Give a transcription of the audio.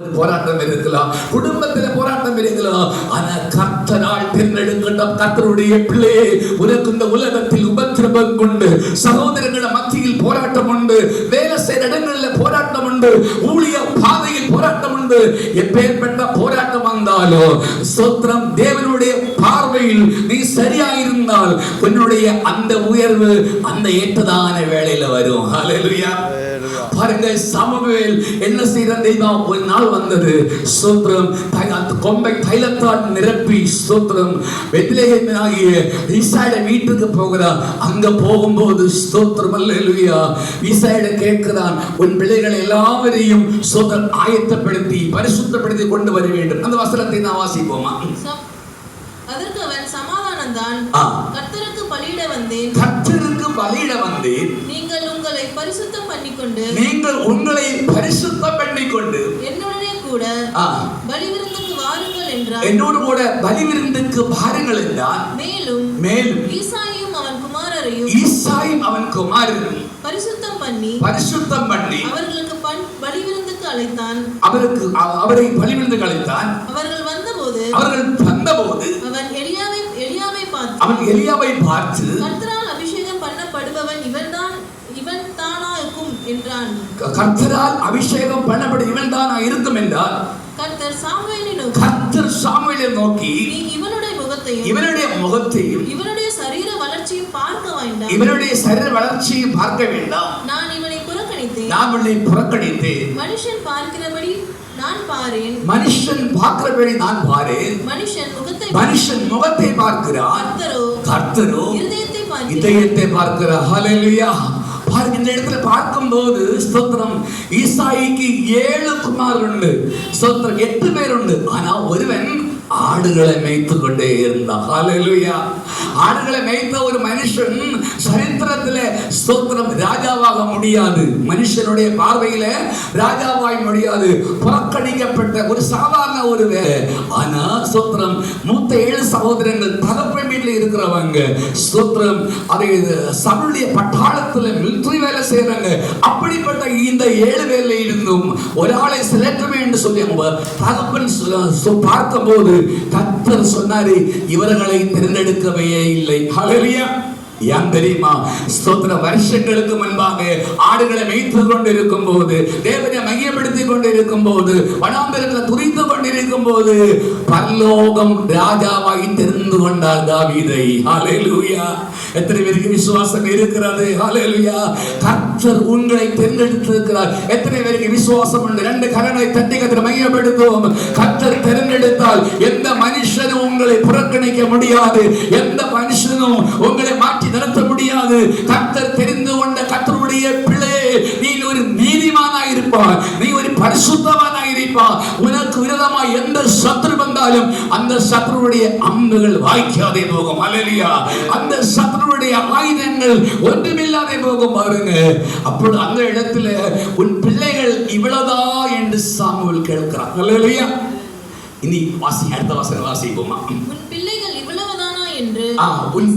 போராட்டம் இருக்கலாம், குடும்பத்தில் போராட்டம் இருக்கலாம். ஆனா கர்த்தரால் தேர்ந்தெடுக்கின்ற கர்த்தருடைய பிள்ளையே, உனக்கு இந்த உலகத்தில் உபத்திரவம் உண்டு, சகோதரர்கள் மத்தியில் போராட்டம் உண்டு, வேலை செய்கிற இடங்களில் போராட்டம் உண்டு, ஊழிய பாதையில் போராட்டம் உண்டு. எப்பேற்பட்ட போராட்டம் வந்தாலும் ஸ்தோத்திரம், தேவனுடைய பார்வையில் நீ சரியாயிருந்தால் உன்னுடைய அந்த உயர்வு அந்த ஏற்றதான வேளையில வரும். ஹல்லேலூயா. பாருங்க, சாமுவேல் என்ன செய்தான்? ஒரு நாள் வந்தது, ஸ்தோத்திரம், கொம்பை தைலத்தால் நிரப்பி, ஸ்தோத்திரம், பெத்லெகேமினாகிய ஈசாயிட வீட்டுக்கு போகிறான். அங்க போகும்போது ஸ்தோத்திரம், அல்லேலூயா, ஈசாயிட கேட்கிறான், உன் பிள்ளைகள் எல்லாவரையும் ஸ்தோத்திரம் ஆயத்தப்படுத்தி பரிசுத்தப்படுத்தி கொண்டு வர வேண்டும். அந்த வசனத்தை நான் வாசிப்போமா? அதற்கு அவன், சமாதானம்தான், கர்த்தருக்கு பலியிட வந்தேன், கர்த்தருக்கு பலியிட வந்தேன், நீங்கள் உங்களை பரிசுத்தம் பண்ணிக்கொண்டு, நீங்கள் உங்களை பரிசுத்தம் பண்ணிக்கொண்டு என்னுடனே கூட பலிவிருந்துக்கு வாருங்கள் என்றார். என்னோடு கூட பலிவிருந்துக்கு வாருங்கள் என்றார். மேலும் ஈசாயும் அவன் குமாரரையும் பரிசுத்தம் பண்ணி அவர்களுக்கு பலிவிருந்துக்கு அழைத்தான். அவரை பலிவிருந்துக்கு அழைத்தான். அவர்கள் வந்தபோது அவன் எலியாவை பார்த்து கர்த்தரால் அபிஷேகம் பண்ணப்படுபவன் இவன் தானா இருக்கும் என்றான். கர்த்தரால் அபிஷேகம் பண்ணப்பட இவன் தானா இருக்கும் என்றார். கர்த்தர் சாமுவேலை நோக்கி, நீ இவனுடைய முகத்தையும் இவனுடைய சரீர வளர்ச்சியும் பார்க்க வேண்டாம். நான் இவனை புறக்கணித்தேன். மனுஷன் பார்க்கிறபடி நான் பாரேன். மனுஷன் முகத்தை பார்க்கிறான், கர்த்தரோ இதயத்தை பார்க்கிறார். ஹல்லேலூயா. பாருங்க, இந்த இடத்துல பார்க்கும்போது ஸ்தோத்திரம், ஈசாயிக்கு 7 குமாரர் உண்டு, ஸ்தோத்திரம் 8 பேர் உண்டு. ஆனா ஒருவன் ஆடுகளை மேய்த்து கொண்டே இருந்தான். ஹல்லேலூயா. ஆடுகளை மேய்த்த ஒரு மனுஷன் சரித்திரத்தில் ஸ்தோத்திரம் ராஜாவாக முடியாது. மனுஷனுடைய பார்வையில ராஜாவாக முடியாது, புறக்கணிக்கப்பட்ட ஒரு சாதாரண ஒரு வேலை. ஆனா ஸ்தோத்திரம், மூத்த 7 சகோதரங்கள் தகப்பன் வீட்டில் இருக்கிறவங்க, ஸ்தோத்திரம், அதை சவுளுடைய பட்டாளத்தில் மிலிட்டரி வேலை செய்யறாங்க. அப்படிப்பட்ட இந்த 7 பேர்ல இருந்தும் ஒரு ஆளை செலக்ட் என்று சொல்லி தகப்பன் பார்க்கும்போது கர்த்தர் சொன்னாரு, இவர்களை தேர்ந்தெடுக்கவே இல்லை. ஹல்லேலூயா. ஏன் தெரியுமா? ஸ்தோத்திர, வருஷங்களுக்கு முன்பாக ஆடுகளை மேய்த்து கொண்டு இருக்கும் போது, தேவனை மையப்படுத்தி கொண்டு இருக்கும் போது, வனாந்தரத்தில் துரித்து கொண்டிருக்கும் போது பரலோகம் ராஜாவாய் தெரிந்து கொண்டார் தாவீதை. ஹல்லேலூயா. எத்தனை பேருக்கு விசுவாசம் இருக்கிறது? ஹல்லேலூயா. கர்த்தர் உங்களை தேர்ந்தெடுத்திருக்கிறார். எத்தனை பேருக்கு விசுவாசம் உண்டு? 2 கரங்களை தட்டி கர்த்தரை மையப்படுத்துவோம். கர்த்தர் தேர்ந்தெடுத்தால் எந்த மனுஷனும் உங்களை புறக்கணிக்க முடியாது, எந்த மனுஷனும் உங்களை மாற்றி நடத்த முடியாது. கர்த்தர் தெரிந்து கொண்ட கர்த்தருடைய பிள்ளை, நீ ஒரு நீதிமானாய் இருப்பாய், நீ ஒரு பரிசுத்தவானாய் இருப்பாய். உனக்கு விரோதமாய் எந்த சத்ரு வந்தாலும் அந்த சத்ருவுடைய அம்புகள் வாய்க்காதே போகும். ஹல்லேலூயா. அந்த சத்ருவுடைய ஆயுதங்கள் ஒன்றுமில்லாதே போகும். பாருங்க, அப்பொழுது அந்த இடத்துல உன் பிள்ளைகள் இவ்வளவுதா என்று சாமுவேல் கேட்கிறார். ஹல்லேலூயா. இனி அடுத்த வாசகம் வாசிப்போமா? உன் பிள்ளைகள் இவ்வளவுதானா என்று. உன்